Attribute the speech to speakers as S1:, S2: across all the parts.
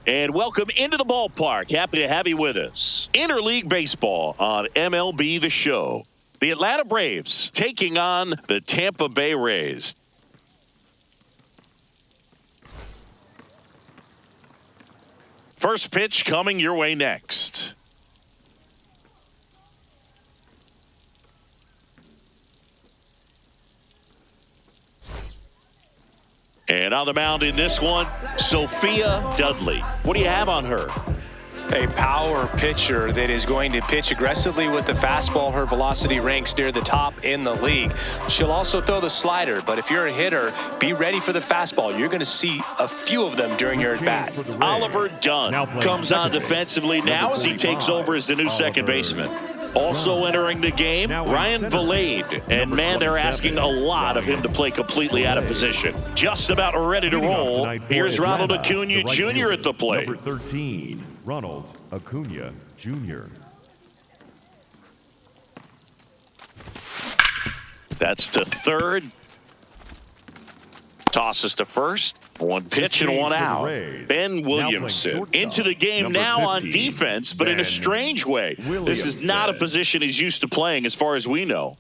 S1: And welcome into the ballpark. Happy to have you with us. Interleague baseball on MLB The Show. The Atlanta Braves taking on the Tampa Bay Rays. First pitch coming your way next. And on the mound in this one, Sophia Dudley. What do you have on her?
S2: A power pitcher that is going to pitch aggressively with the fastball. Her velocity ranks near the top in the league. She'll also throw the slider, but if you're a hitter, be ready for the fastball. You're going to see a few of them during your at-bat.
S1: Oliver Dunn comes on defensively now as he takes over as the new second baseman. Also entering the game, Ryan Valade. And, man, they're asking a lot of him to play completely out of position. Just about ready to roll. Here's Ronald Acuna Jr. at the plate.
S3: Number 13, Ronald Acuna Jr.
S1: That's to third. Tosses to first. One pitch and one out. Ben Williamson into the game now on defense, but in a strange way. This is not a position he's used to playing as far as we know.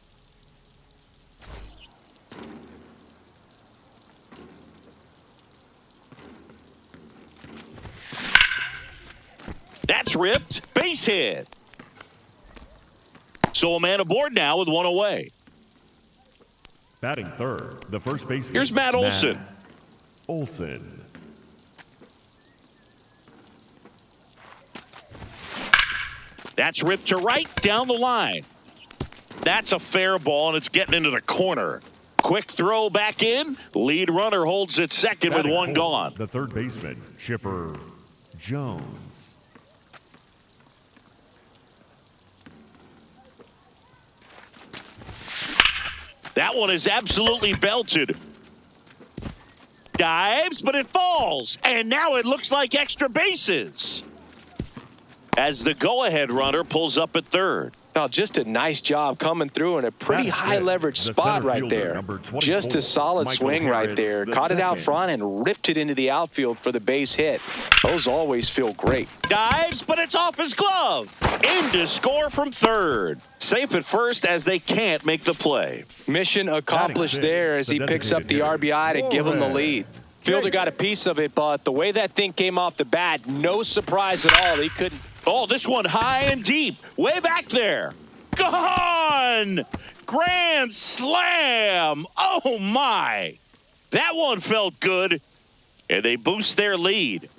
S1: That's ripped. Base hit. So a man aboard now with one away.
S3: Batting third, the first baseman.
S1: Here's Matt Olson. That's ripped to right down the line. That's a fair ball, and it's getting into the corner. Quick throw back in. Lead runner holds it second with one gone.
S3: The third baseman, Chipper Jones.
S1: That one is absolutely belted. Dives, but it falls. And now it looks like extra bases. As the go-ahead runner pulls up at third.
S2: Now, just a nice job coming through in a pretty high leverage spot right there. Just a solid swing right there. Caught it out front and ripped it into the outfield for the base hit. Those always feel great.
S1: Dives, but it's off his glove. In to score from third. Safe at first as they can't make the play.
S2: Mission accomplished there as he picks up the RBI to give him the lead. Fielder got a piece of it, but the way that thing came off the bat, no surprise at all. He couldn't.
S1: Oh, this one high and deep. Way back there. Gone! Grand slam! Oh, my. That one felt good. And they boost their lead.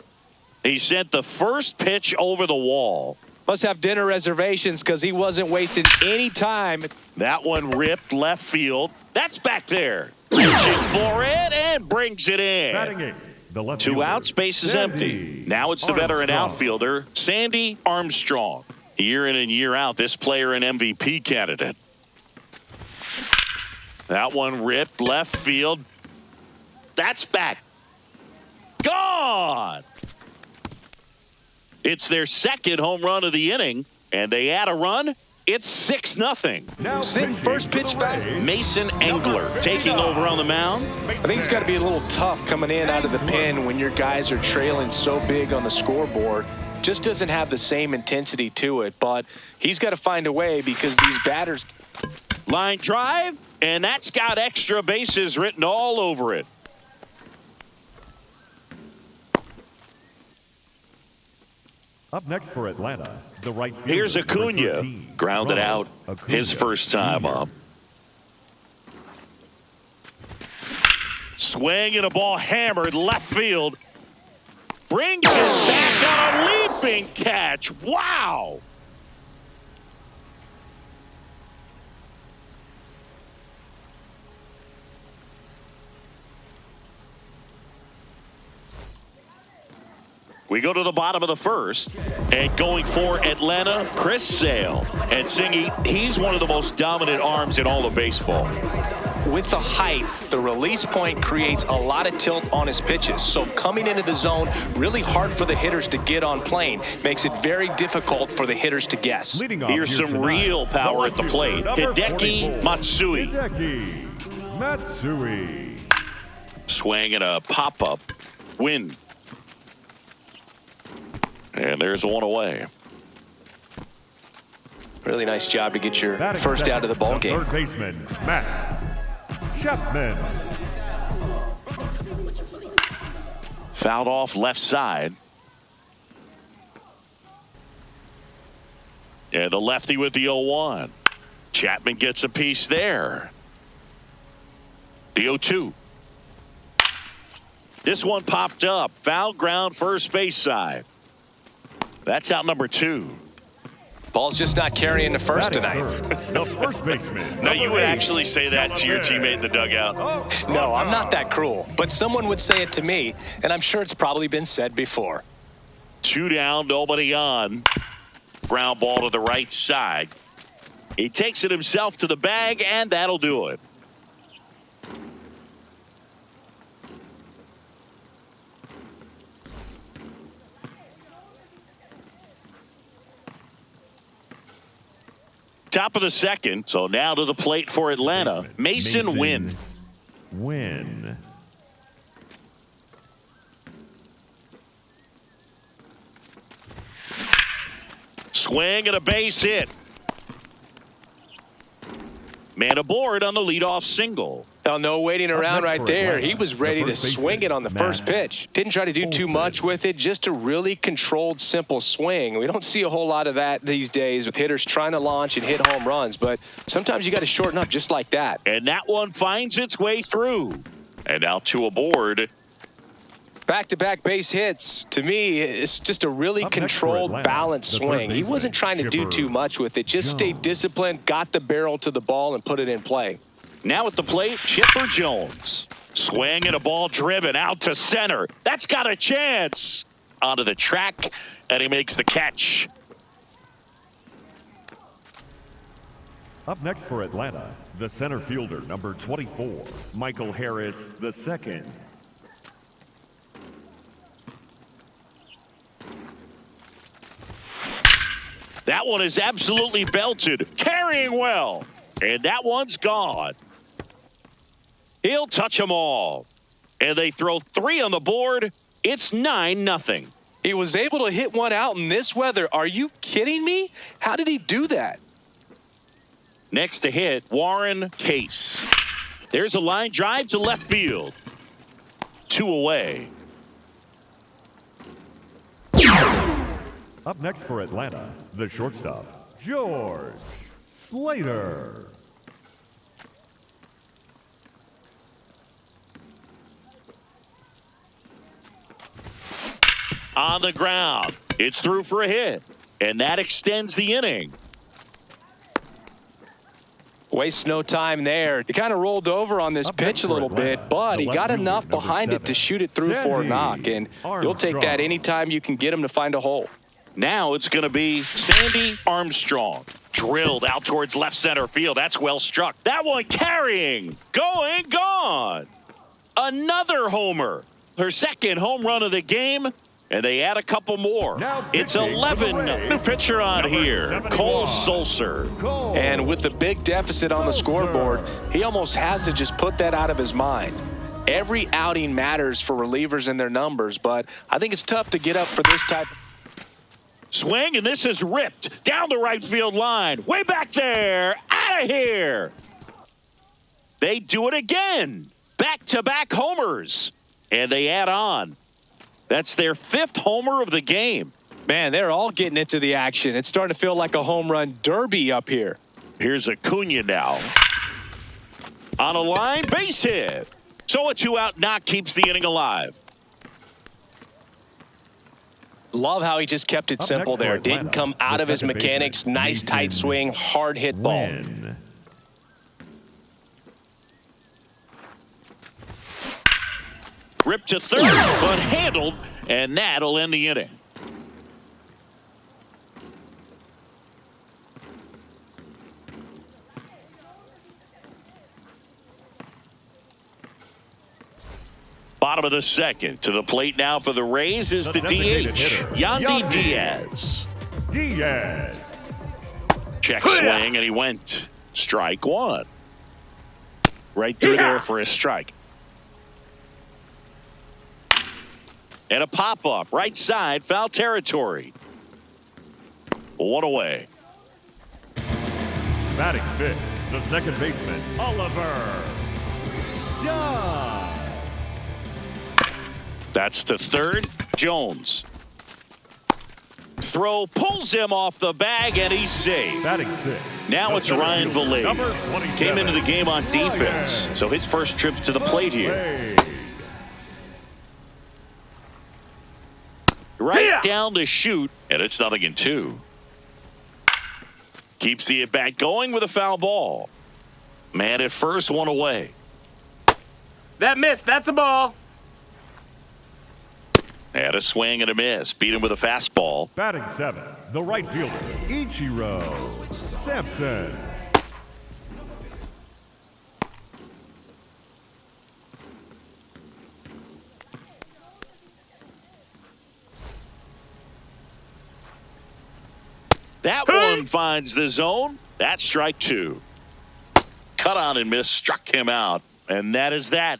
S1: He sent the first pitch over the wall.
S2: Must have dinner reservations because he wasn't wasting any time.
S1: That one ripped left field. That's back there. Reaching for it and brings it in. 2 outs, base is empty. Now it's the veteran outfielder, Sandy Armstrong. Year in and year out, this player an MVP candidate. That one ripped left field. That's back. Gone! It's their second home run of the inning, and they add a run. It's 6-0.
S2: Sitting first pitch fast.
S1: Mason Engler taking over on the mound.
S2: I think it's got to be a little tough coming in out of the pen when your guys are trailing so big on the scoreboard. Just doesn't have the same intensity to it, but he's got to find a way because these batters.
S1: Line drive, and that's got extra bases written all over it.
S3: Up next for Atlanta, the right fielder.
S1: Here's Acuna, grounded out his first time up. Swing and a ball hammered left field. Brings it back on a leaping catch. Wow! We go to the bottom of the first, and going for Atlanta, Chris Sale. And Singy, he's one of the most dominant arms in all of baseball.
S2: With the height, the release point creates a lot of tilt on his pitches. So coming into the zone, really hard for the hitters to get on plane. Makes it very difficult for the hitters to guess.
S1: Here's some real power at the plate. Hideki Matsui. Swing and a pop-up. Win. And there's one away.
S2: Really nice job to get your first out of the ball game.
S3: Third baseman, Matt Chapman.
S1: Fouled off left side. And the lefty with the 0-1. Chapman gets a piece there. The 0-2. This one popped up. Foul ground first base side. That's out number 2.
S2: Ball's just not carrying the first tonight.
S3: The first baseman.
S1: Now, you would actually say that to your teammate in the dugout?
S2: No, I'm not that cruel. But someone would say it to me, and I'm sure it's probably been said before.
S1: 2 down, nobody on. Ground ball to the right side. He takes it himself to the bag, and that'll do it. Top of the second, so now to the plate for Atlanta. Mason Wynn. Swing and a base hit. Man aboard on the leadoff single.
S2: Oh, no waiting around right there. He was ready to swing it on the first pitch. Didn't try to do too much with it. Just a really controlled, simple swing. We don't see a whole lot of that these days with hitters trying to launch and hit home runs. But sometimes you got to shorten up just like that.
S1: And that one finds its way through. And now 2 aboard.
S2: Back-to-back base hits. To me, it's just a really controlled, balanced swing. He wasn't trying to do too much with it. Just stayed disciplined, got the barrel to the ball, and put it in play.
S1: Now at the plate, Chipper Jones. Swing and a ball driven out to center. That's got a chance. Onto the track, and he makes the catch.
S3: Up next for Atlanta, the center fielder, number 24, Michael Harris II.
S1: That one is absolutely belted, carrying well, and that one's gone. He'll touch them all, and they throw 3 on the board. It's 9-0.
S2: He was able to hit one out in this weather. Are you kidding me? How did he do that?
S1: Next to hit, Warren Case. There's a line drive to left field. 2 away.
S3: Up next for Atlanta, the shortstop, George Slater.
S1: On the ground. It's through for a hit, and that extends the inning.
S2: Wastes no time there. He kind of rolled over on this pitch a little bit, but he got enough behind it to shoot it through for a knock, and you'll take that anytime you can get him to find a hole.
S1: Now it's going to be Sandy Armstrong. Drilled out towards left center field. That's well struck. That one carrying. Going, gone. Another homer. Her second home run of the game. And they add a couple more. It's 11. New pitcher on here, Cole Sulser.
S2: And with the big deficit on the scoreboard, he almost has to just put that out of his mind. Every outing matters for relievers and their numbers, but I think it's tough to get up for this type.
S1: Swing, and this is ripped down the right field line. Way back there. Out of here. They do it again. Back-to-back homers. And they add on. That's their 5th homer of the game.
S2: Man, they're all getting into the action. It's starting to feel like a home run derby up here.
S1: Here's Acuna now. On a line, base hit. So a 2-out knock keeps the inning alive.
S2: Love how he just kept it simple there. Didn't come out of his mechanics. Nice tight swing, hard hit ball.
S1: Ripped to third, but handled, and that'll end the inning. Bottom of the second. To the plate now for the Rays is the DH, Yandy Diaz. Check swing, and he went. Strike 1. Right through there for a strike. And a pop-up, right side, foul territory. 1 away.
S3: Batting fifth, the second baseman, Oliver John.
S1: That's to third. Jones. Throw pulls him off the bag, and he's safe.
S3: Batting sixth.
S1: Now it's Ryan Valade. Came into the game on defense, so his first trip to the plate here. Right down the chute, and it's 0-2. Keeps the at-bat going with a foul ball. Man at first, 1 away.
S4: That missed. That's a ball.
S1: And a swing and a miss. Beat him with a fastball.
S3: Batting seventh, the right fielder, Ichiro Sampson.
S1: That one finds the zone. That's strike 2. Cut on and miss, struck him out. And that is that.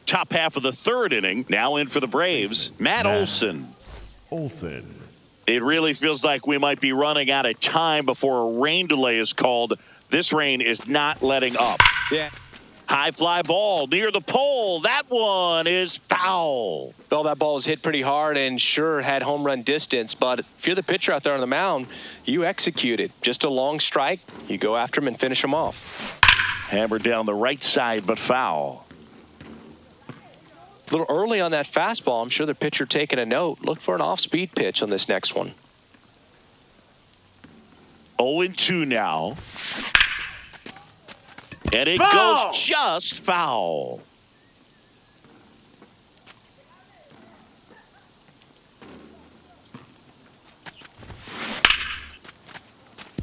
S1: Top half of the third inning. Now in for the Braves, Matt Olson. It really feels like we might be running out of time before a rain delay is called. This rain is not letting up.
S2: Yeah.
S1: High fly ball near the pole. That one is foul.
S2: Well, that ball was hit pretty hard and sure had home run distance, but if you're the pitcher out there on the mound, you execute it. Just a long strike. You go after him and finish him off.
S1: Hammered down the right side, but foul.
S2: A little early on that fastball. I'm sure the pitcher taking a note. Look for an off-speed pitch on this next one.
S1: 0-2 now. And it
S4: Foul!
S1: goes just foul.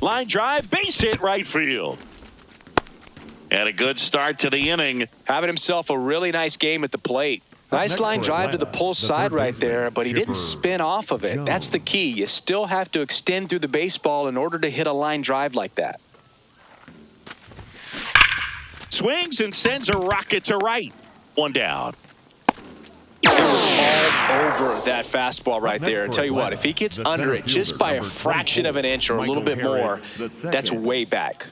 S1: Line drive, base hit right field. And a good start to the inning.
S2: Having himself a really nice game at the plate. Nice line drive to the pull side right there, but he didn't spin off of it. That's the key. You still have to extend through the baseball in order to hit a line drive like that.
S1: Swings and sends a rocket to right. 1 down.
S2: All over that fastball right there. I tell you what, if he gets under it just by a fraction of an inch or a little bit more, that's way back.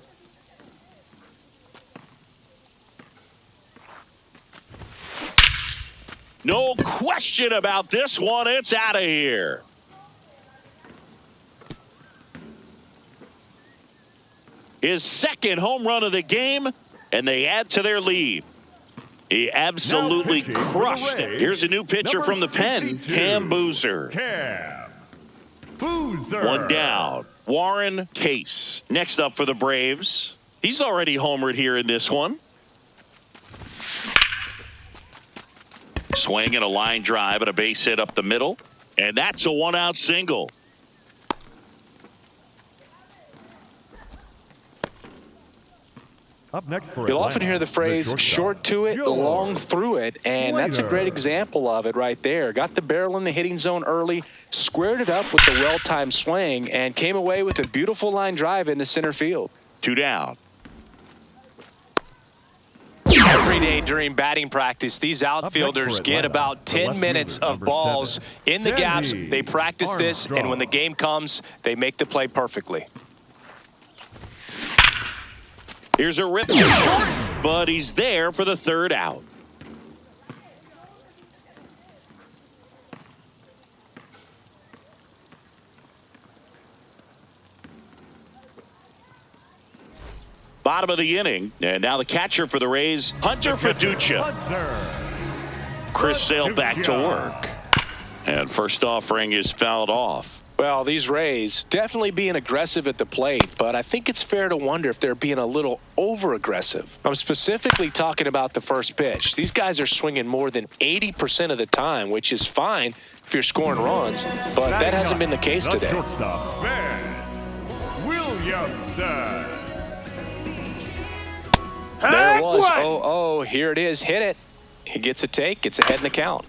S1: No question about this one. It's out of here. His second home run of the game, and they add to their lead. He absolutely crushed it. Here's a new pitcher from the pen, Cam Boozer. 1 down. Warren Case. Next up for the Braves. He's already homered here in this one. Swing and a line drive and a base hit up the middle. And that's a 1-out single.
S3: Up next for
S2: You'll often hear the phrase short to it, long through it, and that's a great example of it right there. Got the barrel in the hitting zone early, squared it up with the well-timed swing, and came away with a beautiful line drive into center field.
S1: 2 down.
S2: Every day during batting practice, these outfielders get about 10 minutes of balls in the gaps. They practice this, and when the game comes, they make the play perfectly.
S1: Here's a rip to short, but he's there for the 3rd out. Bottom of the inning, and now the catcher for the Rays, Hunter Fiducia. Chris Sale back to work. And first offering is fouled off.
S2: Well, these Rays definitely being aggressive at the plate, but I think it's fair to wonder if they're being a little over-aggressive. I'm specifically talking about the first pitch. These guys are swinging more than 80% of the time, which is fine if you're scoring runs, but that hasn't been the case today.
S3: Shortstop, Ben Williamson.
S2: There it was. Oh, here it is. Hit it. He gets a take. Gets ahead in the count.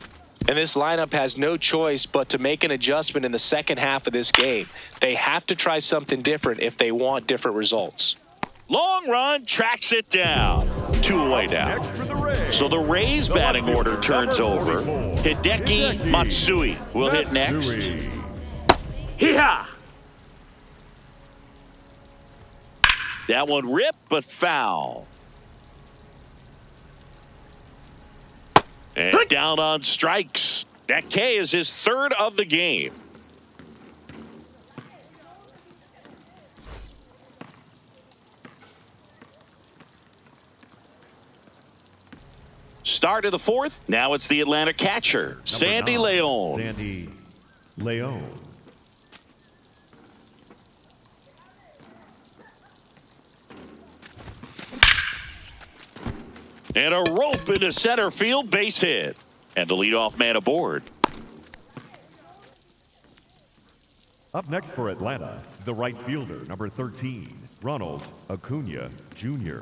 S2: And this lineup has no choice but to make an adjustment in the second half of this game. They have to try something different if they want different results.
S1: Long run, tracks it down. 2 away now. So the Rays batting order turns over. Hideki Matsui will hit next.
S4: Hee-haw!
S1: That one ripped, but foul. And down on strikes. That K is his 3rd of the game. Start of the 4th. Now it's the Atlanta catcher, Sandy Leon.
S3: Sandy Leon.
S1: And a rope into center field, base hit. And the leadoff man aboard.
S3: Up next for Atlanta, the right fielder, number 13, Ronald Acuna Jr.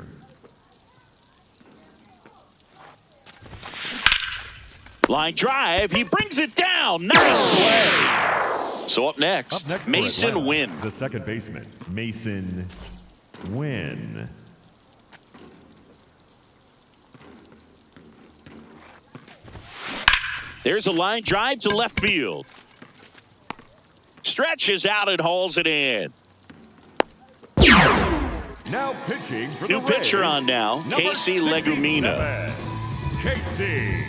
S1: Line drive, he brings it down. Nice play. So up next Mason
S3: Atlanta,
S1: Wynn.
S3: the second baseman, Mason Wynn.
S1: There's a line drive to left field. Stretches out and hauls it in.
S3: Now pitching for
S1: New
S3: the
S1: pitcher
S3: Rays,
S1: on now, Casey Legumina.
S3: Casey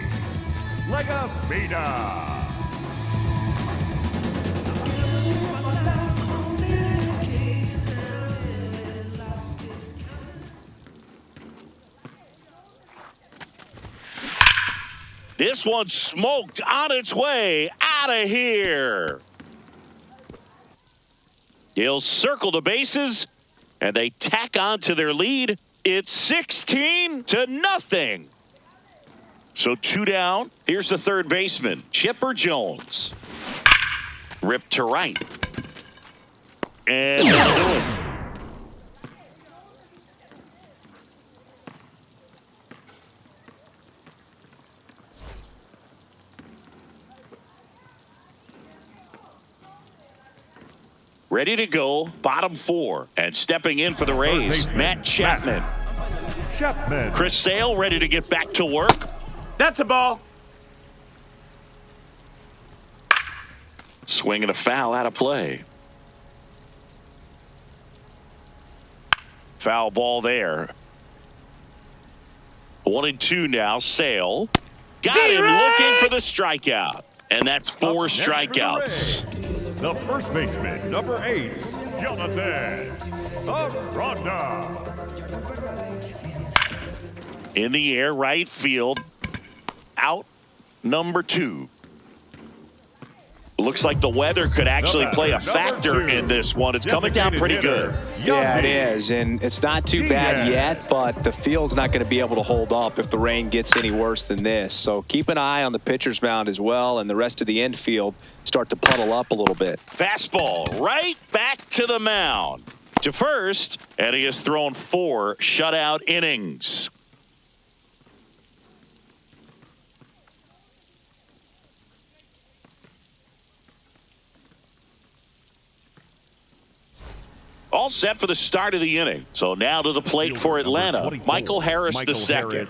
S3: Legumina.
S1: This one smoked on its way out of here. He'll circle the bases, and they tack on to their lead. It's 16-0. So 2 down. Here's the third baseman, Chipper Jones. Ripped to right. And that'll do it. Ready to go, bottom 4. And stepping in for the Rays, Matt Chapman. Chris Sale ready to get back to work.
S4: That's a ball.
S1: Swing and a foul out of play. Foul ball there. 1-2 now. Sale. Got him looking for the strikeout. And that's 4 strikeouts.
S3: The first baseman, number 8, Jonathan Aranda.
S1: In the air, right field. Out number 2. Looks like the weather could actually play a factor in this one. It's coming down pretty good.
S2: Yeah, it is, and it's not too bad yet, but the field's not going to be able to hold up if the rain gets any worse than this. So keep an eye on the pitcher's mound as well, and the rest of the infield start to puddle up a little bit.
S1: Fastball right back to the mound. To first, and he has thrown 4 shutout innings. All set for the start of the inning. So now to the plate for Atlanta, Michael Harris the second.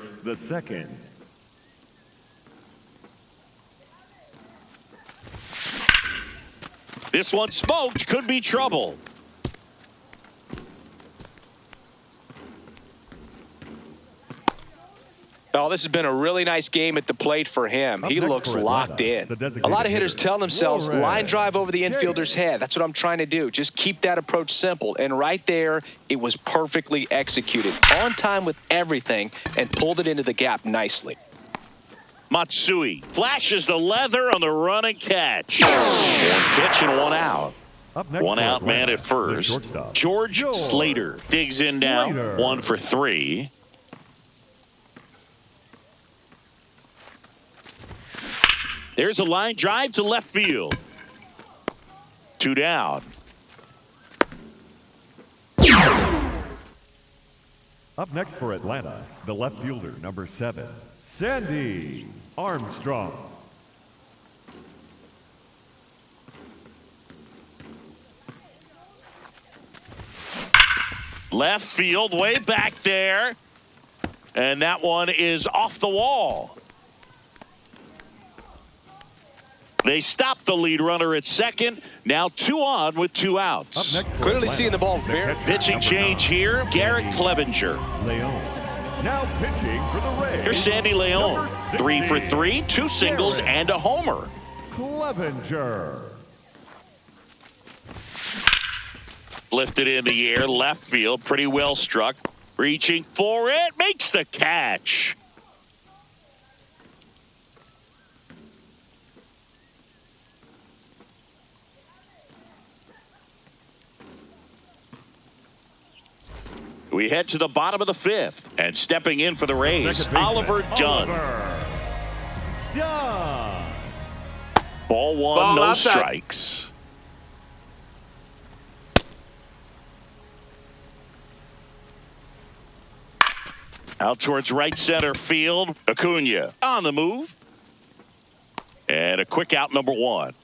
S1: This one smoked, could be trouble.
S2: Oh, this has been a really nice game at the plate for him. He looks locked in. A lot of hitters tell themselves, line drive over the infielder's head. That's what I'm trying to do. Just keep that approach simple. And right there, it was perfectly executed. On time with everything and pulled it into the gap nicely.
S1: Matsui flashes the leather on the run and catch. 1 pitch and 1 out. 1 out man at first. George Slater digs in now. 1 for 3. There's a line drive to left field. 2 down.
S3: Up next for Atlanta, the left fielder, number 7, Sandy Armstrong.
S1: Left field, way back there. And that one is off the wall. They stopped the lead runner at second. Now 2 on with 2 outs.
S2: Clearly seeing the ball very.
S1: Pitching change here, Garrett Clevenger.
S3: Leon. Now pitching for the Rays.
S1: Here's Sandy Leon. 3 for 3, 2 singles and a homer.
S3: Clevenger.
S1: Lifted in the air, left field, pretty well struck. Reaching for it, makes the catch. We head to the bottom of the 5th, and stepping in for the Rays, Oliver Dunn. Ball 1, no
S4: outside.
S1: strikes. Out towards right center field, Acuna on the move. And a quick out, number 1.
S3: Up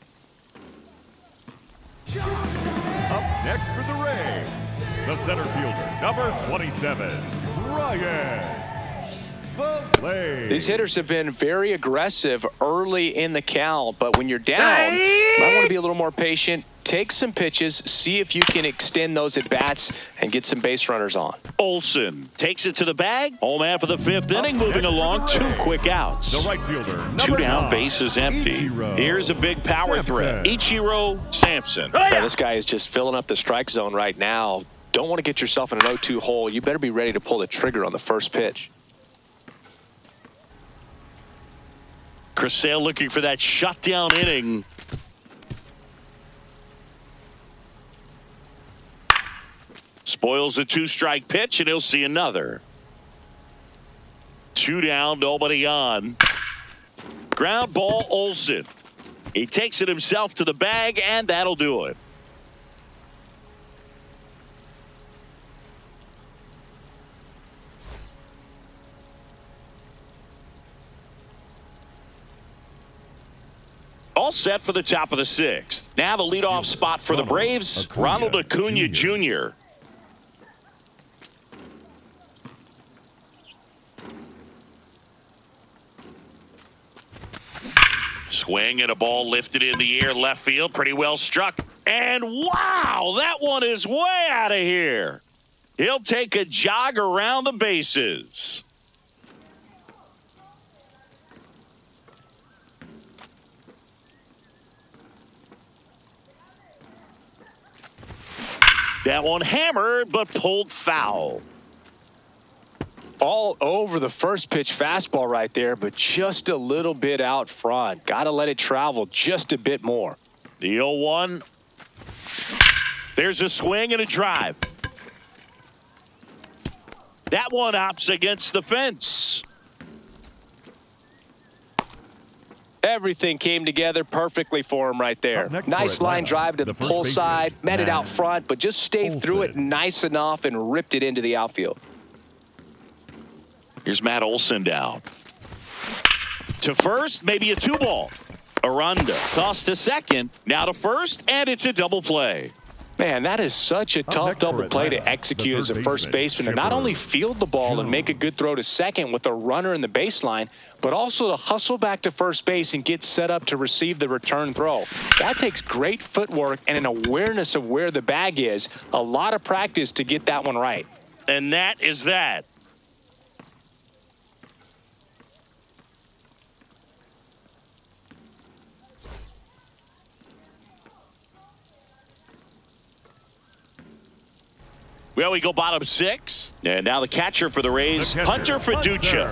S3: next for the Rays, the center fielder, number 27, Ryan Vallee.
S2: These hitters have been very aggressive early in the count, but when you're down, you might want to be a little more patient. Take some pitches, see if you can extend those at bats and get some base runners on.
S1: Olsen takes it to the bag. Home man for the 5th inning, moving along, 2 quick outs.
S3: The right fielder,
S1: 2 down,
S3: 9,
S1: base is empty.
S3: Ichiro
S1: Here's a big power threat. Ichiro Sampson.
S2: Yeah, this guy is just filling up the strike zone right now. Don't want to get yourself in an 0-2 hole. You better be ready to pull the trigger on the first pitch.
S1: Chris Sale looking for that shutdown inning. Spoils a 2-strike pitch, and he'll see another. 2 down, nobody on. Ground ball, Olsen. He takes it himself to the bag, and that'll do it. All set for the top of the 6th. Now the leadoff spot for the Braves, Ronald Acuna Jr. Swing and a ball lifted in the air, left field, pretty well struck. And wow, that one is way out of here. He'll take a jog around the bases. That one hammered, but pulled foul.
S2: All over the first pitch fastball right there, but just a little bit out front. Got to let it travel just a bit more.
S1: The 0-1. There's a swing and a drive. That one opts against the fence.
S2: Everything came together perfectly for him right there. Nice line drive to the pull side, met it out front, but just stayed through it nice enough and ripped it into the outfield.
S1: Here's Matt Olson down. To first, maybe a 2-ball. Aranda tossed to second, now to first, and it's a double play.
S2: Man, that is such a tough double play to execute as a first baseman, to not only field the ball and make a good throw to second with a runner in the baseline, but also to hustle back to first base and get set up to receive the return throw. That takes great footwork and an awareness of where the bag is. A lot of practice to get that one right.
S1: And that is that. Well, we go bottom 6. And now the catcher for the Rays, Hunter Fiducia.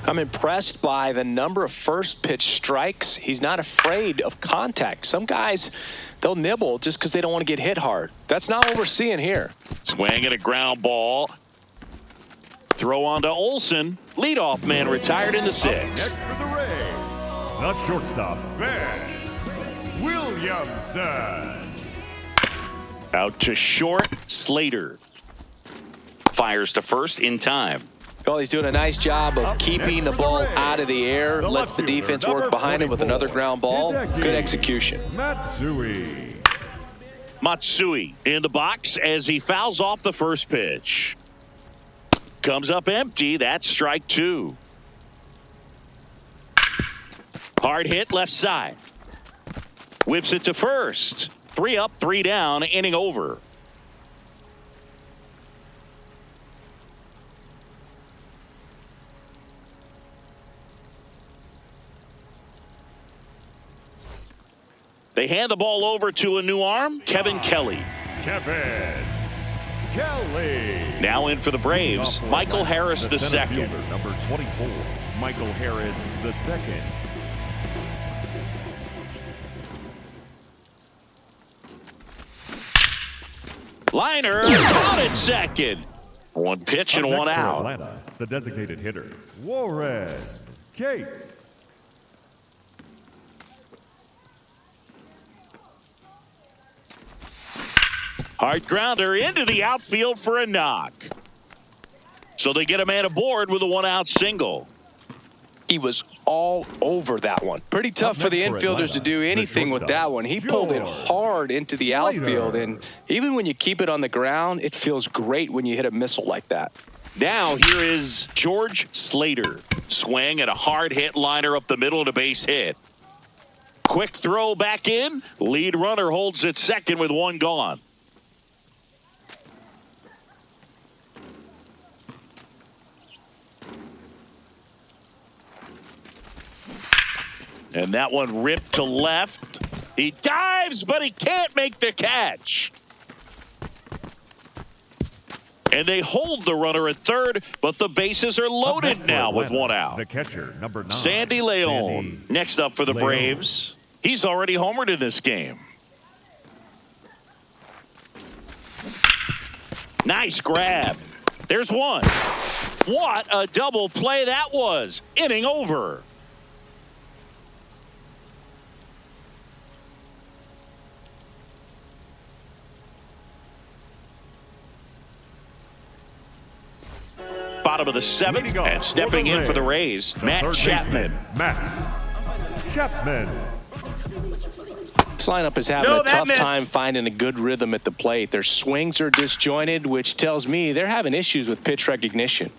S2: I'm impressed by the number of first pitch strikes. He's not afraid of contact. Some guys, they'll nibble just because they don't want to get hit hard. That's not what we're seeing here.
S1: Swing and a ground ball. Throw on to Olsen. Leadoff man retired in the 6th.
S3: Next for the Rays, the shortstop, Ben Williamson.
S1: Out to short, Slater. Fires to first in time.
S2: Well, he's doing a nice job of keeping the ball out of the air. Lets the defense work behind him with another ground ball. Good execution.
S3: Matsui.
S1: Matsui in the box as he fouls off the first pitch. Comes up empty. That's strike two. Hard hit left side. Whips it to first. 3 up, 3 down, inning over. They hand the ball over to a new arm, Kevin Kelly.
S3: Kevin Kelly.
S1: Now in for the Braves, Michael Harris the second.
S3: Fielder, number 24, Michael Harris the second.
S1: Liner out at second. One pitch and one out.
S3: Atlanta, the designated hitter, Warren Case.
S1: Hard grounder into the outfield for a knock. So they get a man aboard with a 1-out single.
S2: He was all over that one. Pretty tough for the infielders to do anything with that one. He pulled it hard into the outfield, and even when you keep it on the ground, it feels great when you hit a missile like that.
S1: Now here is George Slater. Swing and a hard hit liner up the middle and a base hit. Quick throw back in. Lead runner holds at second with one gone. And that one ripped to left. He dives, but he can't make the catch. And they hold the runner at third, but the bases are loaded now with one out.
S3: The catcher, number 9,
S1: Sandy Leon. Next up for the Braves. He's already homered in this game. Nice grab. There's one. What a double play that was. Inning over. Bottom of the 7th, and stepping in for the Rays, Matt Chapman.
S3: Matt Chapman.
S2: This lineup is having a tough time finding a good rhythm at the plate. Their swings are disjointed, which tells me they're having issues with pitch recognition.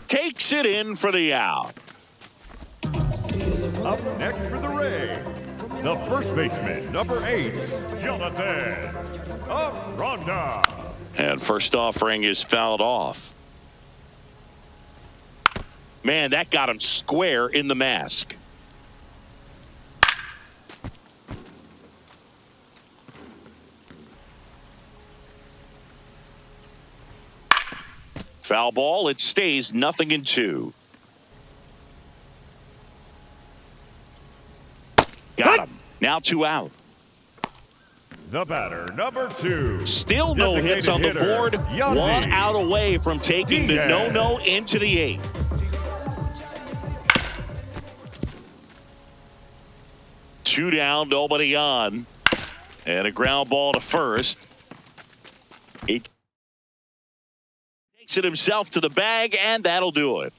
S1: Takes it in for the out.
S3: Up next for the Rays, the first baseman, number 8, Jonathan Aranda.
S1: And first offering is fouled off. Man, that got him square in the mask. Foul ball. It stays 0-2. Got him. Now 2 out.
S3: The batter, number 2.
S1: Still no hits on the board. 1 out away from taking the no-no into the 8th. Two down, nobody on. And a ground ball to first. He takes it himself to the bag, and that'll do it.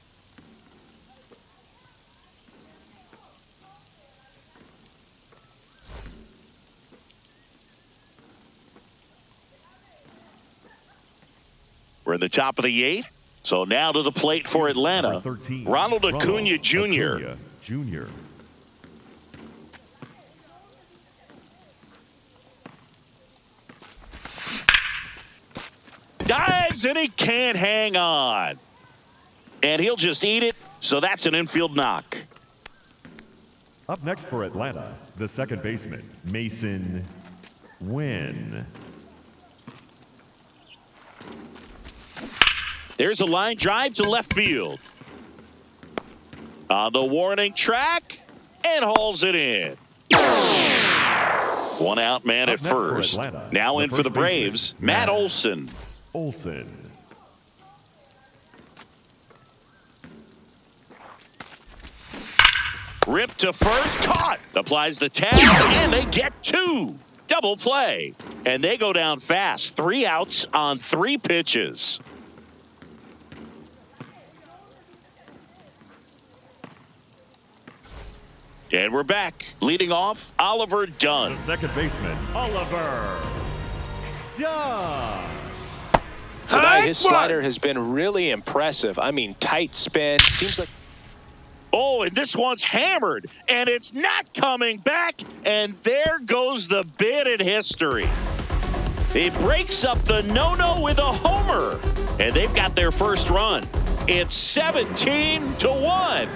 S1: We're in the top of the 8th. So now to the plate for Atlanta.
S3: 13,
S1: Ronald Acuna Jr. Dives, and he can't hang on. And he'll just eat it. So that's an infield knock.
S3: Up next for Atlanta, the second baseman, Mason Wynn.
S1: There's a line drive to left field. On the warning track, and hauls it in. 1 out man at first. Now in for the Braves, Matt Olson. Ripped to first, caught. Applies the tag, and they get 2. Double play. And they go down fast. 3 outs on 3 pitches. And we're back. Leading off, Oliver
S3: The
S1: Dunn.
S3: second baseman, Oliver Dunn.
S2: Tonight, his slider has been really impressive. I mean, tight spin. Seems like...
S1: Oh, and this one's hammered, and it's not coming back, and there goes the bid in history. It breaks up the no-no with a homer, and they've got their first run. It's 17-1.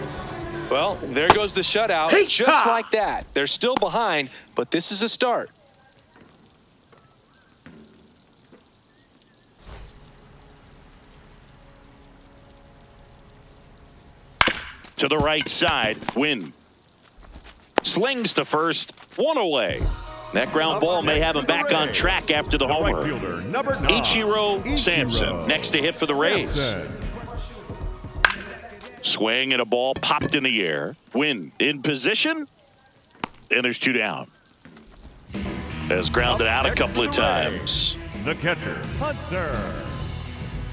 S2: Well, there goes the shutout.
S4: Hey,
S2: Just like that. They're still behind, but this is a start.
S1: To the right side, Wynn slings to first, one away. That ground ball may have him back on track after the homer.
S3: Right fielder, number 9,
S1: Ichiro Sampson next to hit for the Rays.
S3: Sampson.
S1: Swing and a ball popped in the air. Wynn in position, and there's 2 down. Has grounded out a couple of times.
S3: The catcher, Hunter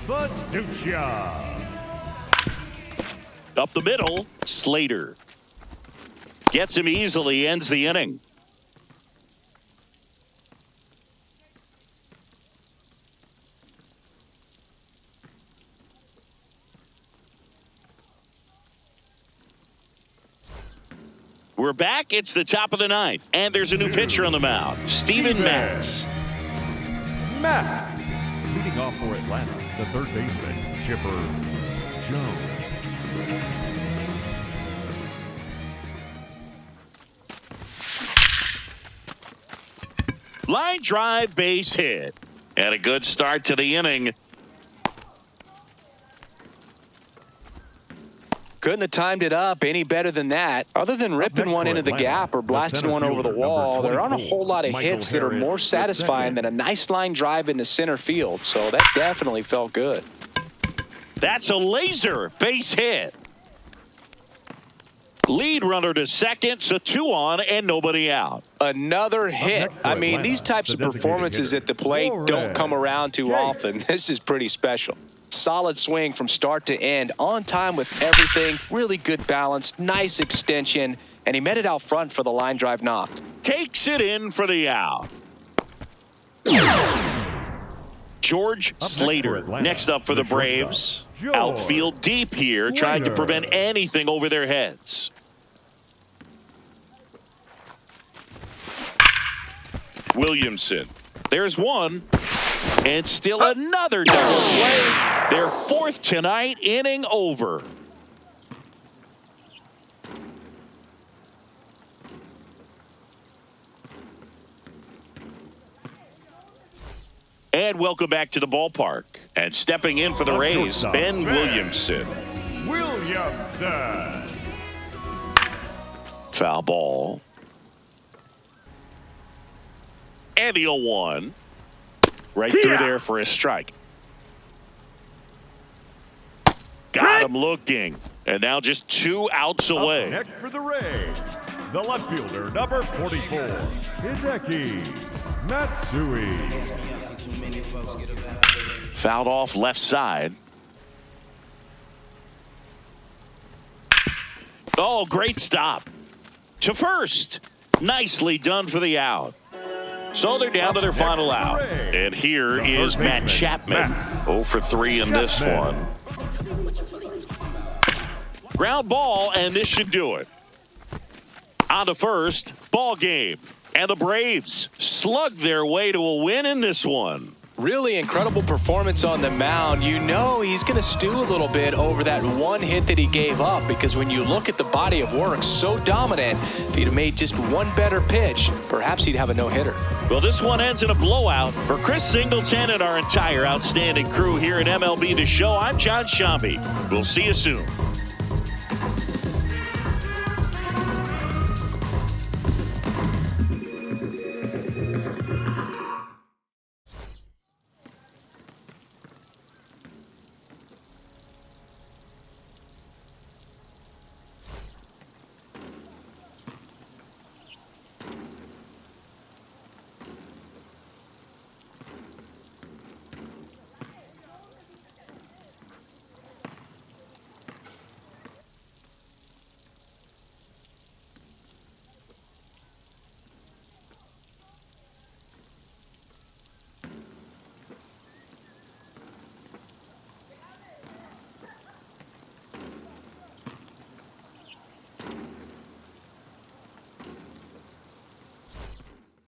S3: Baducha.
S1: Up the middle, Slater gets him easily, ends the inning. We're back. It's the top of the 9th, and there's a new pitcher on the mound, Steven Matz.
S3: Matz. Leading off for Atlanta, the third baseman, Chipper Jones.
S1: Line drive, base hit. And a good start to the inning.
S2: Couldn't have timed it up any better than that. Other than ripping one into the gap or blasting one over the wall, there aren't a whole lot of hits that are more satisfying than a nice line drive into center field. So that definitely felt good.
S1: That's a laser base hit. Lead runner to second, so 2 on and nobody out.
S2: Another hit. I mean, these types of performances at the plate don't come around too often. This is pretty special. Solid swing from start to end, on time with everything, really good balance, nice extension, and he met it out front for the line drive knock.
S1: Takes it in for the out. George Slater next up for the Braves. Outfield deep here, trying to prevent anything over their heads. Williamson. There's one. And still another double play. Their 4th tonight, inning over. And welcome back to the ballpark. And stepping in for the Rays, Ben Williamson.
S3: Williamson.
S1: Foul ball. And the 0-1. Right through there for a strike. Got him looking. And now just 2 outs away.
S3: Next for the Rays, the left fielder, number 44, Hideki Matsui.
S1: Fouled off left side. Oh, great stop. To first. Nicely done for the out. So they're down to their final out. And here is Matt Chapman. 0 for 3 in this one. Ground ball, and this should do it. On to first, ball game. And the Braves slug their way to a win in this one.
S2: Really incredible performance on the mound. You know he's going to stew a little bit over that one hit that he gave up, because when you look at the body of work, so dominant, if he'd have made just one better pitch, perhaps he'd have a no-hitter.
S1: Well, this one ends in a blowout. For Chris Singleton and our entire outstanding crew here at MLB The Show, I'm John Shambi. We'll see you soon.